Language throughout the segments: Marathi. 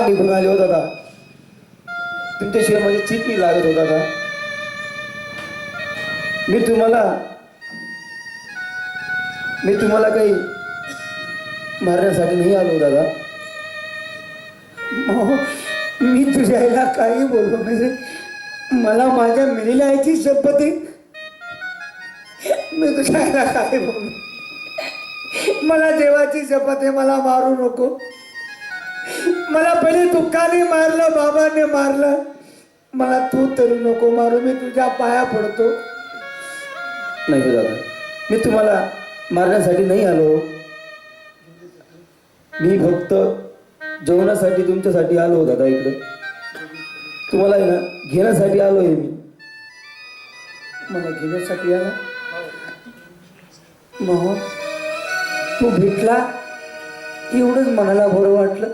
राग निघून आले हो दादा. तुमच्याशिवाय माझी चित नाही लागत हो दादा. मी तुम्हाला काही मारण्यासाठी नाही आलो दादा. मी तुझ्या आईला काही बोललो नाही रे. मला माझ्या मेलेल्या आईची शपथ आहे. मी तुझ्या आईला काय बोललो. मला देवाची शपथ आहे, मला मारू नको. मला पहिले दुःखाने मारलं, बाबाने मारलं, मला तू तरी नको मारू. मी तुझ्या पाया पडतो. नाही दादा, मी तुम्हाला मारण्यासाठी नाही आलो. मी फक्त जेवणासाठी तुमच्यासाठी आलो होता दादा. इकडं तुम्हाला आहे ना घेण्यासाठी आलोय मी. मला घेण्यासाठी आला मोहन. तू भेटला एवढंच मनाला बरं वाटलं.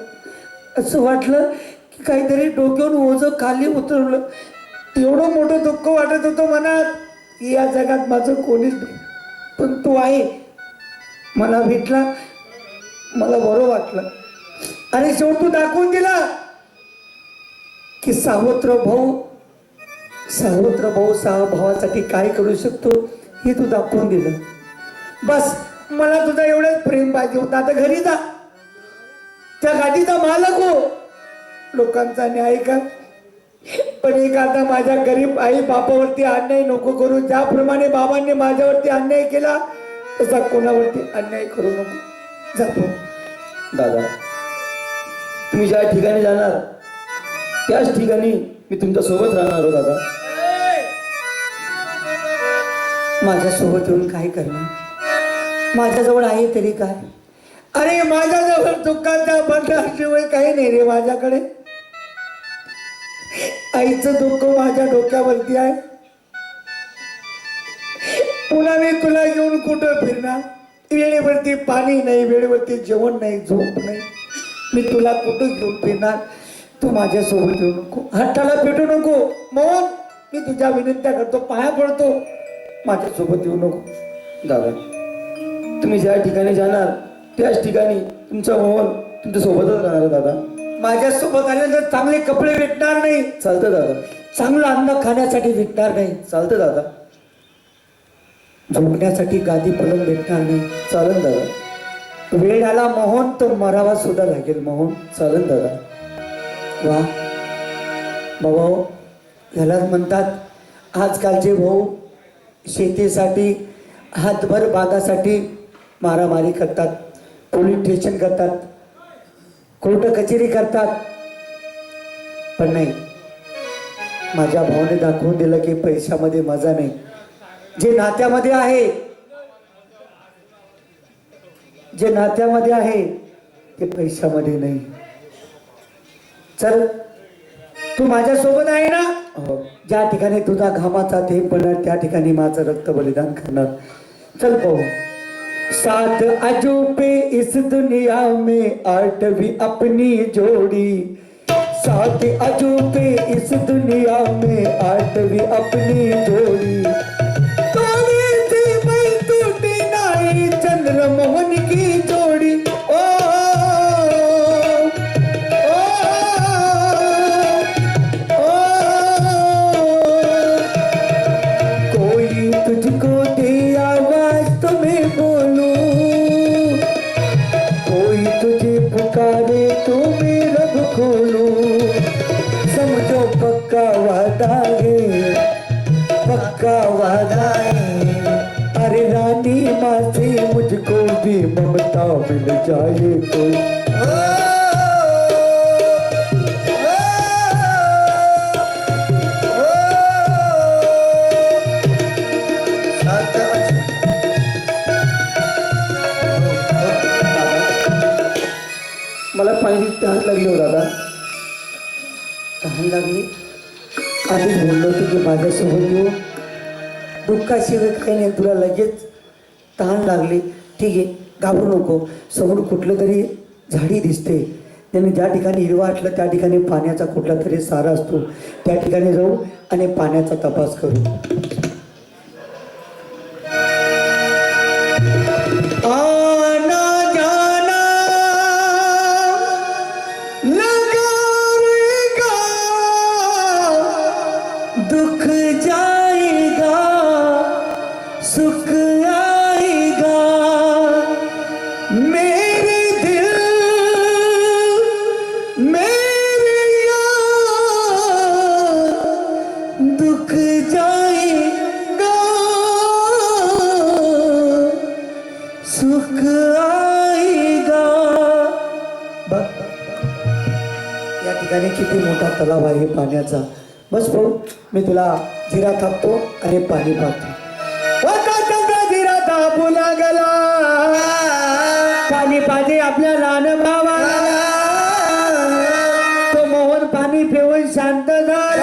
असं वाटलं की काहीतरी डोक्यावरून ओझं खाली उतरवलं. एवढं मोठं दुःख वाटत होतं मनात की या जगात माझं कोणीच नाही, पण तू आहे. मला भेटला, मला बरं वाटलं. आणि शेवट तू दाखवून दिला की सावत्र भाऊ सहा भावासाठी काय करू शकतो हे तू दाखवून दिलं. बस मला तुझा एवढंच प्रेम पाहिजे होतं. आता घरी जा, त्या गाडीचा मालक हो, लोकांचा न्याय कर. पण एक आता माझ्या गरीब आई बापावरती अन्याय नको करू. ज्याप्रमाणे बाबांनी माझ्यावरती अन्याय केला तसा कोणावरती अन्याय करू नको. जातो दादा. तुम्ही ज्या ठिकाणी जाणार त्याच ठिकाणी मी तुमच्या सोबत राहणार हो दादा. माझ्यासोबत येऊन काय करणार? माझ्याजवळ आहे तरी काय? अरे माझ्याजवळ दुःखाच्या बंधाशिवाय काही नाही रे माझ्याकडे. आईचं दुःख माझ्या डोक्यावरती आहे. पुन्हा मी तुला घेऊन कुठं फिरणार? वेळेवरती पाणी नाही, वेळेवरती जेवण नाही, झोप नाही. मी तुला कुठं घेऊन फिरणार? तू माझ्यासोबत येऊ नको, हट्टाला भेटू नको. मोहन, मी तुझ्या विनंत्या करतो, पाया पडतो, माझ्यासोबत येऊ नको. दादा, तुम्ही ज्या ठिकाणी जाणार त्याच ठिकाणी तुमचा मोहन तुमच्या सोबतच राहणार दादा. माझ्यासोबत आल्यानंतर चांगले कपडे भेटणार नाही. चालतं दादा. चांगलं अन्न खाण्यासाठी भेटणार नाही. चालतं दादा. झोपण्यासाठी गादी पलंग भेटणार नाही. चालेल दादा. वेळ आला मोहन तर मरावा सुद्धा लागेल मोहन. चालेल दादा. वा भाऊ, ह्यालाच म्हणतात आजकालचे भाऊ शेतीसाठी हातभर बागासाठी मारामारी करतात, पोलीस स्टेशन करतात, कोर्ट कचेरी करतात. पण नाही, माझ्या भावाने दाखवून दिलं की पैशामध्ये मजा नाही. जे नात्यामध्ये आहे ते पैशामध्ये नाही. चल, तू माझ्यासोबत आहे ना? ज्या ठिकाणी तुझा घामाचा थेंब पडणार त्या ठिकाणी माझं रक्त बलिदान करणार. चल पाहू. सात अजूबे इस दुनिया में आठवीं अपनी जोड़ी. सात अजूबे इस दुनिया में आठवीं अपनी जोड़ी. तोड़ी थी मैं टूटी नहीं चंद्रमोहन की जोड़ी. ओ कोई तुझको दे आवाज तो मैं बोलूं, कोई तुझे पुकारे तो मैं रब खोलूं. समझो पक्का वादा है, पक्का वादा है. अरे रानी माँ से मुझको भी ममता मिल जाए तो. मला पाण्याची तहान लागली हो दादा. तहान लागली. आधीच बोललो होतो की माझ्यासोबत येऊ. दुःखाशिवाय काही नाही. तुला लगेच तहान लागली. ठीक आहे, घाबरू नको. समोर कुठलं तरी झाडी दिसते. त्याने ज्या ठिकाणी हिरवा असलं त्या ठिकाणी पाण्याचा कुठला तरी सारा असतो. त्या ठिकाणी जाऊ आणि पाण्याचा तपास करू. आना जाना लगा किती मोठा तलाव आहे पाण्याचा. बस भाऊ, मी तुला जिरा थापतो आणि पाणी पाहतो. जिरा तापू लागला, पाणी पाहिजे आपल्या लहान भावाला. तो मोहन पाणी पिऊन शांत झाला.